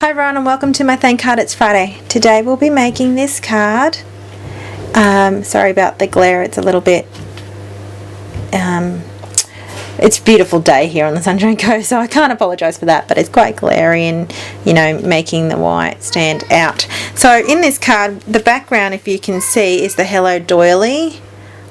Hi everyone and welcome to my thank card. It's Friday. Today we'll be making this card. Sorry about the glare, it's a little bit it's a beautiful day here on the Sunshine Coast, so I can't apologise for that, but it's quite glary and, you know, making the white stand out. So in this card, the background, if you can see, is the Hello Doily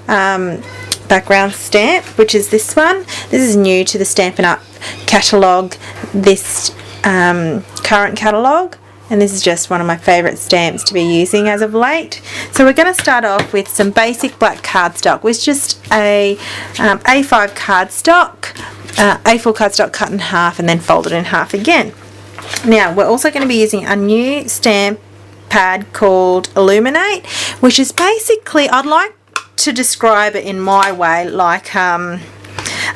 background stamp, which is this one. This is new to the Stampin' Up catalogue, this current catalogue, and this is just one of my favourite stamps to be using as of late. So we're going to start off with some basic black cardstock, with just a A5 cardstock, A4 cardstock cut in half and then folded in half again. Now we're also going to be using a new stamp pad called Illuminate, which is basically, I'd like to describe it in my way like a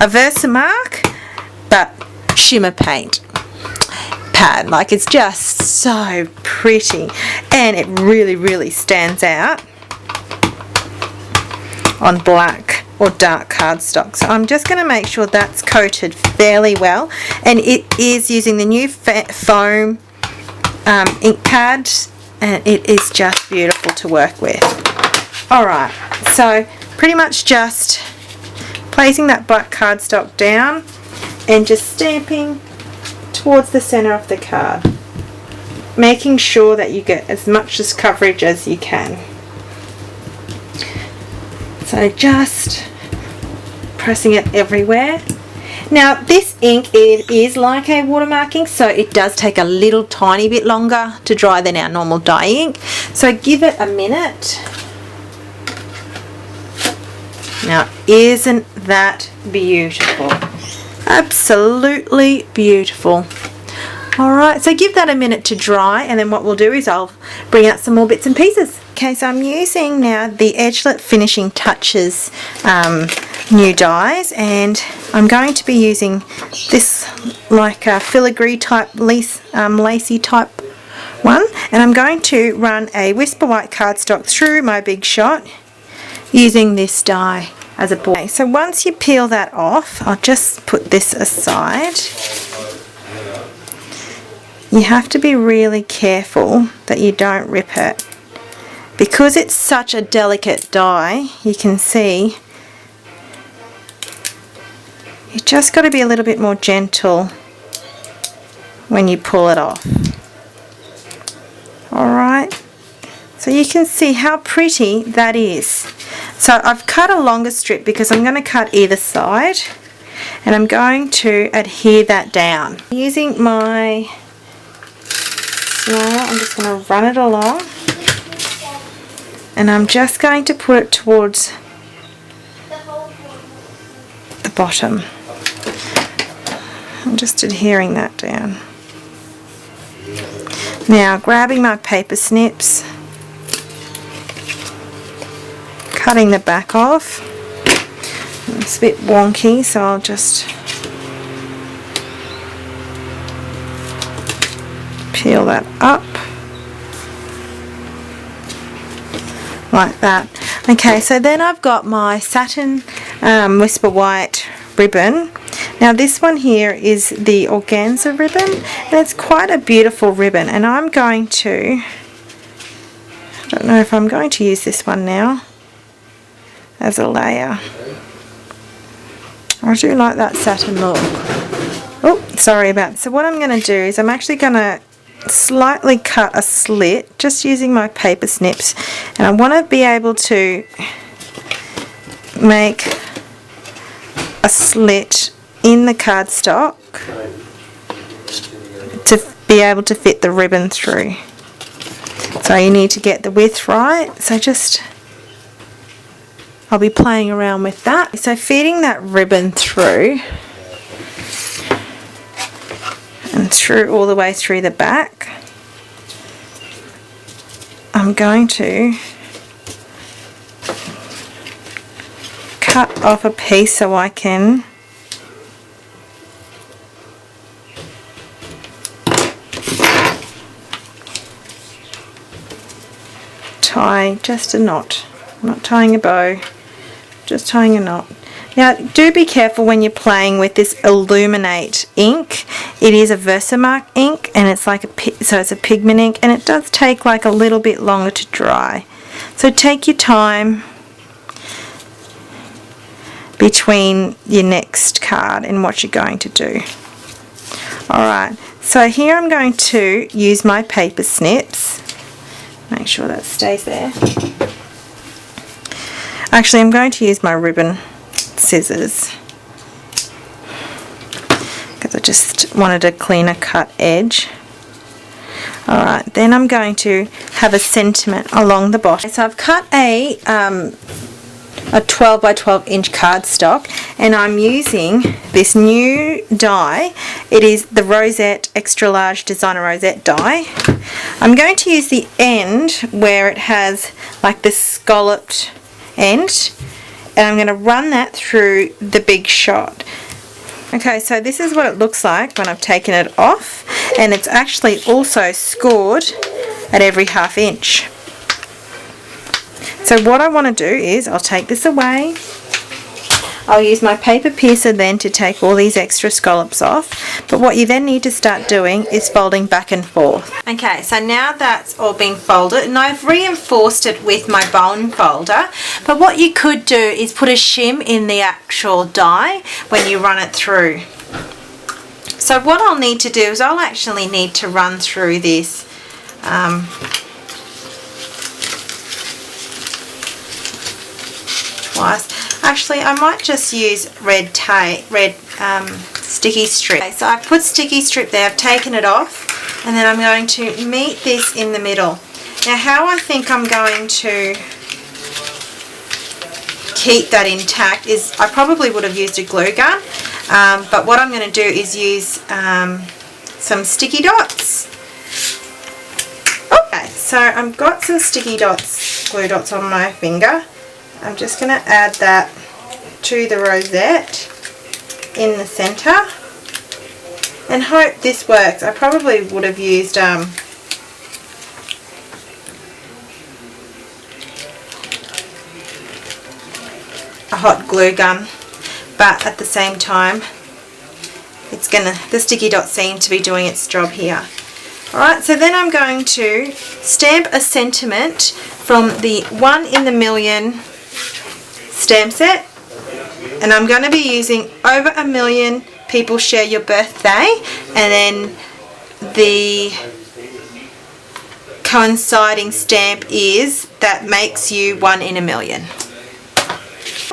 Versamark but shimmer paint pad. Like, it's just so pretty and it really stands out on black or dark cardstock. So I'm just going to make sure that's coated fairly well, and it is using the new foam ink pad, and it is just beautiful to work with. Alright, so pretty much just placing that black cardstock down and just stamping towards the center of the card, making sure that you get as much coverage as you can. So just pressing it everywhere. Now this ink, it is like a watermark ink, so it does take a little tiny bit longer to dry than our normal dye ink, so give it a minute. Now isn't that beautiful? Absolutely beautiful. Alright, so give that a minute to dry, and then what we'll do is I'll bring out some more bits and pieces. Okay, so I'm using now the Edgelet Finishing Touches new dies, and I'm going to be using this like a filigree type, lacy type one, and I'm going to run a Whisper White cardstock through my Big Shot using this die as a board. Okay, so once you peel that off, I'll just put this aside. You have to be really careful that you don't rip it, because it's such a delicate die. You can see you just got to be a little bit more gentle when you pull it off. Alright, so you can see how pretty that is. So I've cut a longer strip because I'm going to cut either side, and I'm going to adhere that down. Using my snare, I'm just going to run it along, and I'm just going to put it towards the bottom. I'm just adhering that down. Now grabbing my paper snips, cutting the back off. It's a bit wonky, so I'll just peel that up like that. Okay, so then I've got my satin Whisper White ribbon. Now this one here is the organza ribbon, and it's quite a beautiful ribbon, and I'm going to, I don't know if I'm going to use this one now as a layer. I do like that satin look. Oh, sorry about that. So what I'm going to do is I'm actually going to slightly cut a slit just using my paper snips, and I want to be able to make a slit in the cardstock to be able to fit the ribbon through. So you need to get the width right, so just I'll be playing around with that. So feeding that ribbon through and through all the way through the back, I'm going to cut off a piece so I can tie just a knot. I'm not tying a bow, just tying a knot. Now do be careful when you're playing with this Illuminate ink. It is a Versamark ink, and it's like it's a pigment ink, and it does take like a little bit longer to dry. So take your time between your next card and what you're going to do. Alright, so here I'm going to use my paper snips. Make sure that stays there. Actually, I'm going to use my ribbon scissors because I just wanted a cleaner cut edge. Alright, then I'm going to have a sentiment along the bottom. So I've cut a 12 by 12 inch cardstock, and I'm using this new die. It is the Rosette Extra Large Designer Rosette die. I'm going to use the end where it has like the scalloped end, and I'm going to run that through the big shot. Okay, so this is what it looks like when I've taken it off, and it's actually also scored at every ½ inch. So what I want to do is I'll take this away. I'll use my paper piercer then to take all these extra scallops off. But what you then need to start doing is folding back and forth. Okay, so now that's all been folded, and I've reinforced it with my bone folder. But what you could do is put a shim in the actual die when you run it through. So what I'll need to do is I'll actually need to run through this twice. Actually, I might just use red sticky strip. Okay, so I've put sticky strip there, I've taken it off, and then I'm going to meet this in the middle. Now how I think I'm going to keep that intact is I probably would have used a glue gun, but what I'm going to do is use some sticky dots. Okay, so I've got some sticky dots, glue dots on my finger. I'm just going to add that to the rosette in the centre and hope this works. I probably would have used a hot glue gun, but at the same time the sticky dots seem to be doing its job here. Alright, so then I'm going to stamp a sentiment from the 1 in a million stamp set, and I'm going to be using over 1 million people share your birthday, and then the coinciding stamp is that makes you 1 in a million.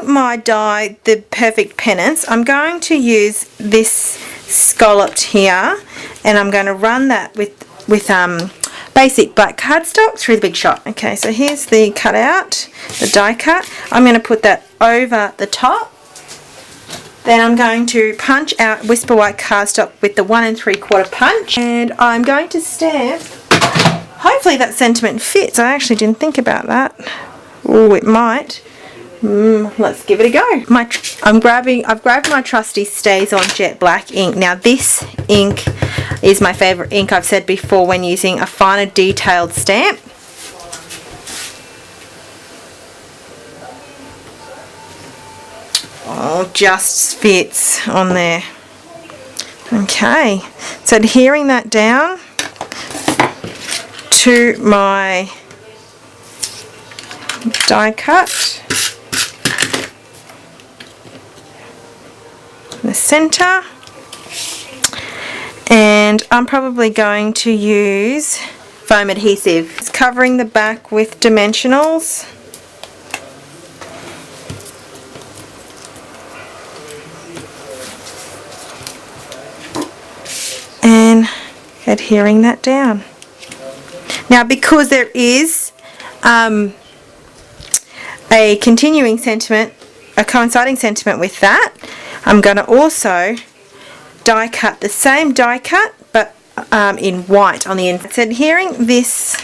My die, the perfect penance, I'm going to use this scalloped here, and I'm going to run that with basic black cardstock through the big shot. Okay, so here's the cutout, the die cut. I'm going to put that over the top. Then I'm going to punch out Whisper White cardstock with the 1 3/4 punch, and I'm going to stamp. Hopefully that sentiment fits. I actually didn't think about that. Oh, it might. Let's give it a go. I've grabbed my trusty Stays On Jet Black ink. Now this ink is my favourite ink, I've said before, when using a finer detailed stamp. Oh, just fits on there. Okay, so adhering that down to my die cut in the centre, and I'm probably going to use foam adhesive. It's covering the back with dimensionals. And adhering that down. Now, because there is a continuing sentiment, a coinciding sentiment with that, I'm going to also die cut the same die cut, but in white on the end. So adhering this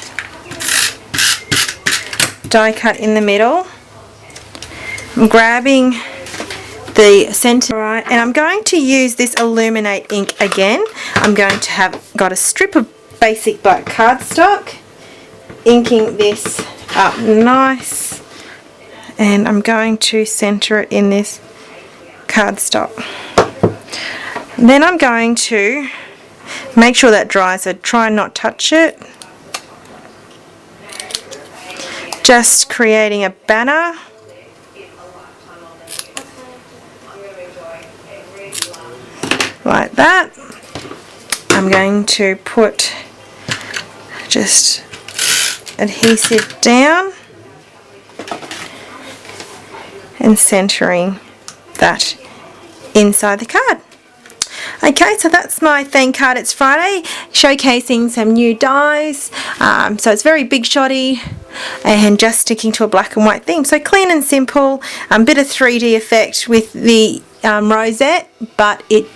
die cut in the middle, I'm grabbing the center, right, and I'm going to use this Illuminate ink again. I'm going to have got a strip of basic black cardstock, inking this up nice, and I'm going to center it in this cardstock. Then I'm going to make sure that dries, so try and not touch it. Just creating a banner. Like that. I'm going to put just adhesive down and centering that inside the card. Okay, so that's my thank card. It's Friday, showcasing some new dies. So it's very big shotty and just sticking to a black and white theme. So clean and simple, bit of 3D effect with the rosette, but it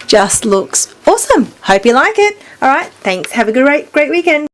just looks awesome. Hope you like it. Alright, thanks. Have a great weekend.